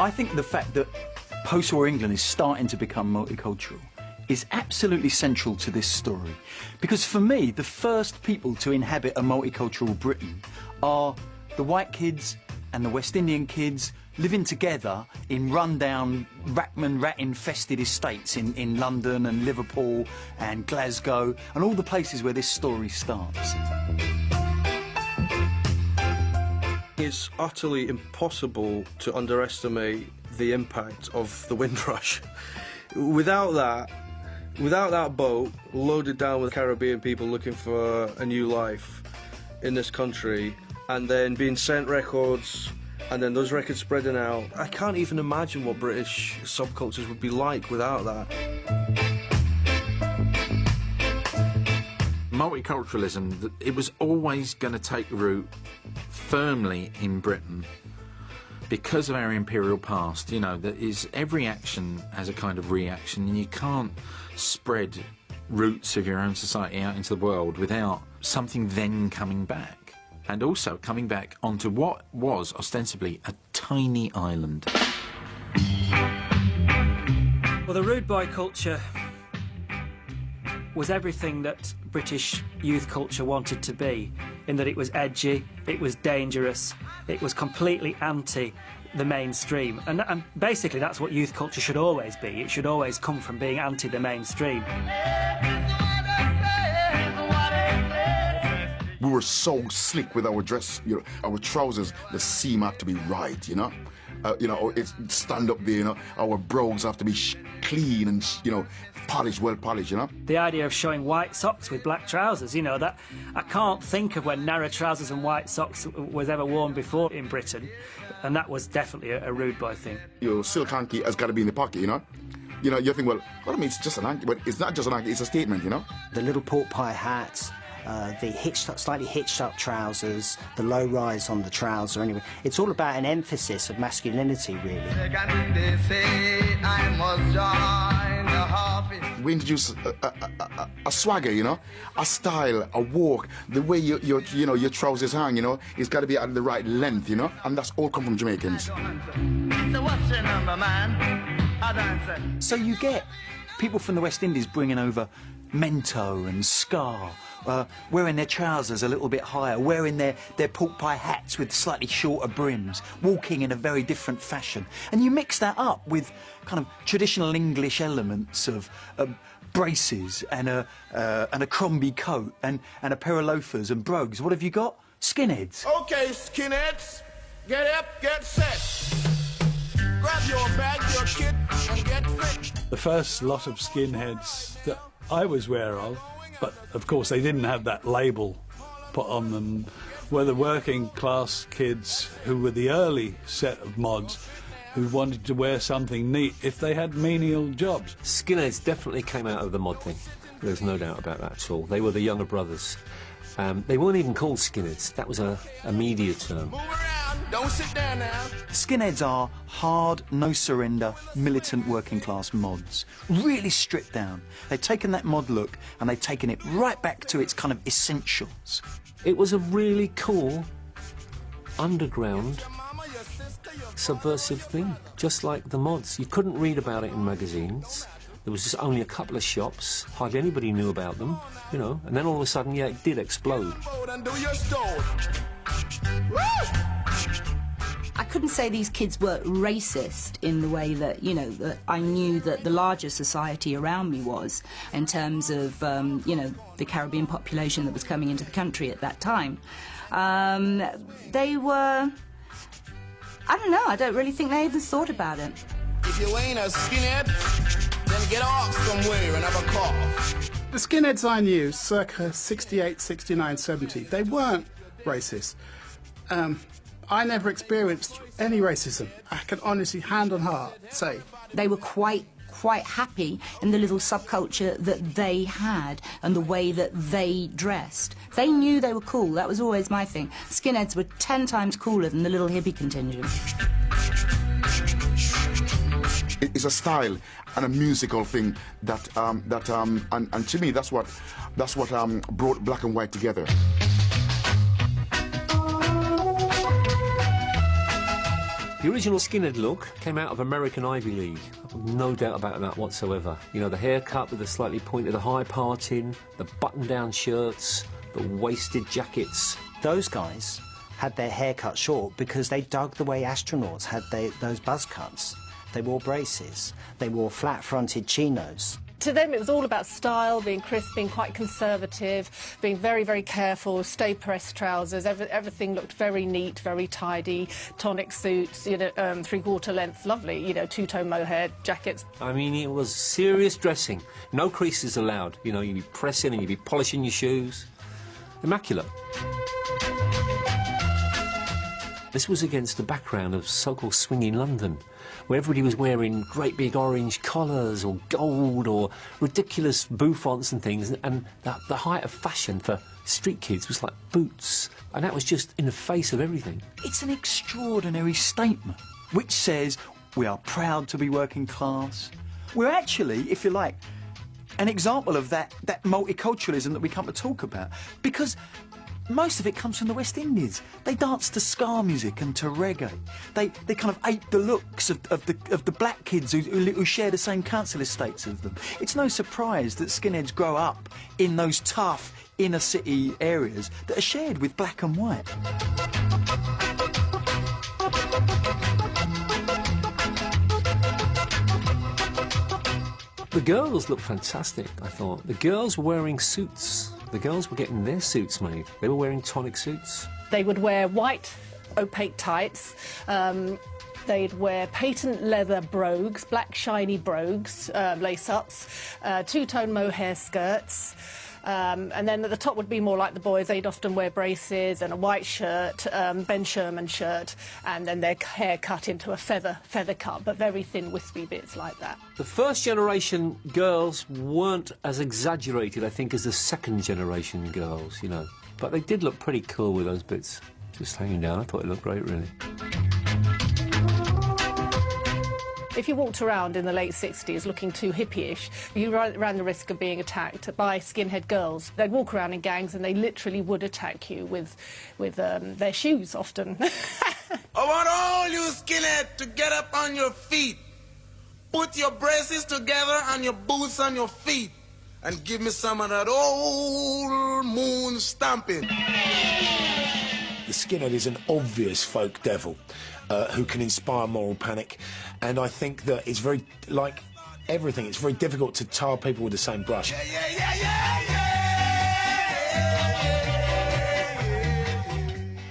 I think the fact that post-war England is starting to become multicultural is absolutely central to this story. Because for me, the first people to inhabit a multicultural Britain are the white kids and the West Indian kids living together in rundown, rat-infested estates in London and Liverpool and Glasgow and all the places where this story starts. It's utterly impossible to underestimate the impact of the Windrush. Without that boat loaded down with Caribbean people looking for a new life in this country, and then being sent records, and then those records spreading out, I can't even imagine what British subcultures would be like without that. Multiculturalism, it was always going to take root firmly in Britain because of our imperial past. You know, that is, every action has a kind of reaction, and you can't spread roots of your own society out into the world without something then coming back, and also coming back onto what was ostensibly a tiny island. Well, the rude boy culture was everything that British youth culture wanted to be, in that it was edgy, it was dangerous, it was completely anti the mainstream. And basically that's what youth culture should always be. It should always come from being anti the mainstream. We were so slick with our dress, you know, our trousers, the seam had to be right, you know, it's stand up there, you know, our brogues have to be clean and, you know, polished, well polished, you know. The idea of showing white socks with black trousers, you know, that I can't think of when narrow trousers and white socks was ever worn before in Britain, and that was definitely a rude boy thing. Your silk hanky has got to be in the pocket, you know. You know, you think, well, I mean, it's just an hanky, but it's not just an hanky, it's a statement, you know. The little pork pie hats, the slightly hitched up trousers, the low rise on the trouser, anyway. It's all about an emphasis of masculinity, really. We introduce a swagger, you know, a style, a walk, the way your trousers hang, you know, it's got to be at the right length, you know, and that's all come from Jamaicans. So you get people from the West Indies bringing over mento and scar, wearing their trousers a little bit higher, wearing their pork pie hats with slightly shorter brims, walking in a very different fashion. And you mix that up with kind of traditional English elements of braces and a Crombie coat and a pair of loafers and brogues. What have you got? Skinheads. Okay, skinheads, get up, get set. Grab your bag, your kit, and get fit. The first lot of skinheads that I was aware of, but of course they didn't have that label put on them, were the working class kids who were the early set of mods who wanted to wear something neat if they had menial jobs. Skinheads definitely came out of the mod thing. There's no doubt about that at all. They were the younger brothers. They weren't even called skinheads. That was a media term. Move around, don't sit down now. Skinheads are hard, no-surrender, militant working-class mods. Really stripped down. They've taken that mod look and they've taken it right back to its kind of essentials. It was a really cool, underground, subversive thing, just like the mods. You couldn't read about it in magazines. There was just only a couple of shops, hardly anybody knew about them, you know, and then all of a sudden, yeah, it did explode. I couldn't say these kids were racist in the way that, you know, that I knew that the larger society around me was, in terms of, you know, the Caribbean population that was coming into the country at that time. They were, I don't know, I don't really think they even thought about it. If you ain't a skinhead, then get off somewhere and have a cough. The skinheads I knew, circa 68, 69, 70, they weren't racist. I never experienced any racism. I can honestly, hand on heart, say. They were quite happy in the little subculture that they had and the way that they dressed. They knew they were cool. That was always my thing. Skinheads were 10 times cooler than the little hippie contingent. It's a style and a musical thing that and to me that's what brought black and white together. The original skinhead look came out of American Ivy League. No doubt about that whatsoever. You know, the haircut with the slightly pointed high parting, the button-down shirts, the waisted jackets. Those guys had their hair cut short because they dug the way astronauts had those buzz cuts. They wore braces. They wore flat-fronted chinos. To them, it was all about style, being crisp, being quite conservative, being very, very careful, stay-pressed trousers. Everything looked very neat, very tidy. Tonic suits, you know, three-quarter length, lovely, you know, two-tone mohair jackets. I mean, it was serious dressing. No creases allowed. You know, you'd be pressing and you'd be polishing your shoes. Immaculate. This was against the background of so-called swinging London, where everybody was wearing great big orange collars or gold or ridiculous bouffants and things, and the height of fashion for street kids was like boots, and that was just in the face of everything. It's an extraordinary statement, which says we are proud to be working class. We're actually, if you like, an example of that multiculturalism that we come to talk about, because most of it comes from the West Indies. They dance to ska music and to reggae. They kind of ape the looks of the black kids who share the same council estates as them. It's no surprise that skinheads grow up in those tough inner city areas that are shared with black and white. The girls looked fantastic, I thought. The girls were wearing suits. The girls were getting their suits made. They were wearing tonic suits. They would wear white, opaque tights. They'd wear patent leather brogues, black shiny brogues, lace-ups, two-tone mohair skirts. And then at the top would be more like the boys. They'd often wear braces and a white shirt, Ben Sherman shirt, and then their hair cut into a feather cut, but very thin, wispy bits like that. The first generation girls weren't as exaggerated, I think, as the second generation girls, you know. But they did look pretty cool with those bits just hanging down. I thought it looked great, really. If you walked around in the late 60s looking too hippie-ish, you ran the risk of being attacked by skinhead girls. They'd walk around in gangs and they literally would attack you with their shoes, often. I want all you skinhead to get up on your feet. Put your braces together and your boots on your feet. And give me some of that old moon stomping. The skinhead is an obvious folk devil who can inspire moral panic, and I think that it's very, like everything, it's very difficult to tar people with the same brush.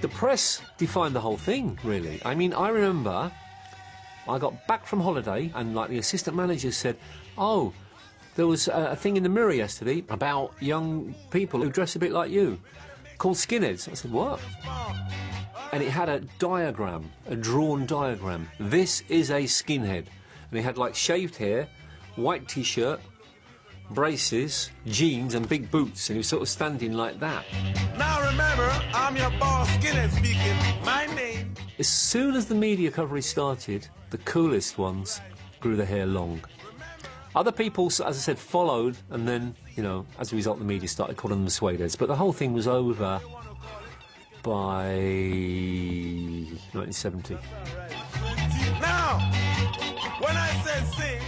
The press defined the whole thing, really. I mean, I remember I got back from holiday and, like, the assistant manager said, oh, there was a thing in the Mirror yesterday about young people who dress a bit like you, called skinheads. I said, what? And it had a diagram, a drawn diagram. This is a skinhead. And he had, like, shaved hair, white T-shirt, braces, jeans and big boots, and he was sort of standing like that. Now remember, I'm your boss, Skinhead speaking. My name. As soon as the media coverage started, the coolest ones grew their hair long. Other people, as I said, followed, and then, you know, as a result, the media started calling them suedeheads. But the whole thing was over by 1970. Now, when I said sing...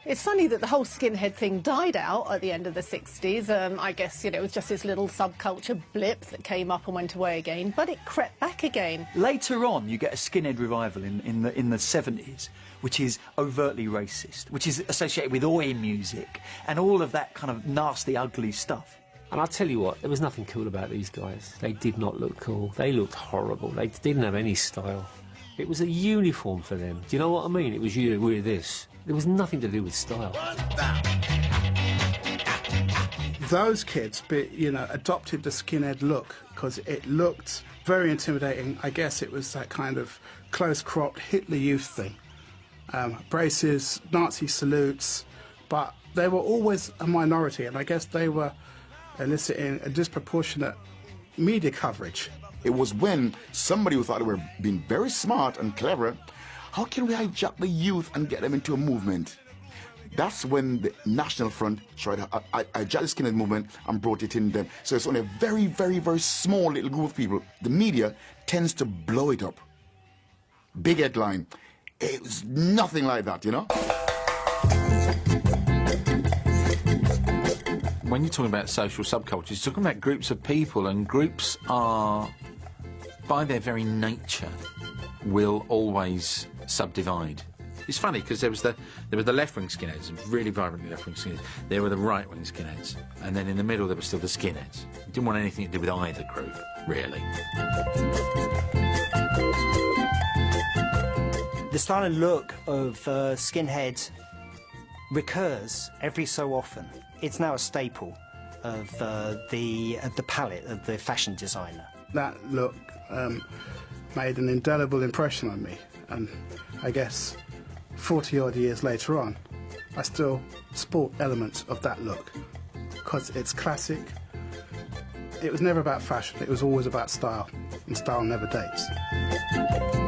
It's funny that the whole skinhead thing died out at the end of the 60s. I guess, you know, it was just this little subculture blip that came up and went away again, but it crept back again. Later on, you get a skinhead revival in the 70s, which is overtly racist, which is associated with oi music and all of that kind of nasty, ugly stuff. And I'll tell you what, there was nothing cool about these guys. They did not look cool. They looked horrible. They didn't have any style. It was a uniform for them. Do you know what I mean? It was you, we're this. There was nothing to do with style. Those kids, you know, adopted the skinhead look because it looked very intimidating. I guess it was that kind of close-cropped Hitler Youth thing. Braces, Nazi salutes, but they were always a minority, and I guess they were eliciting a disproportionate media coverage. It was when somebody who thought they were being very smart and clever, how can we hijack the youth and get them into a movement? That's when the National Front tried to hijack the skinhead movement and brought it in them. So it's only a very, very, very small little group of people. The media tends to blow it up. big headline. It was nothing like that, you know? When you're talking about social subcultures, you're talking about groups of people, and groups are, by their very nature, will always subdivide. It's funny because there were the left-wing skinheads, really vibrant left-wing skinheads. There were the right-wing skinheads, and then in the middle there were still the skinheads. You didn't want anything to do with either group, really. The style and look of Skinhead recurs every so often. It's now a staple of the palette of the fashion designer. That look made an indelible impression on me, and I guess 40-odd years later on, I still sport elements of that look because it's classic. It was never about fashion, it was always about style, and style never dates.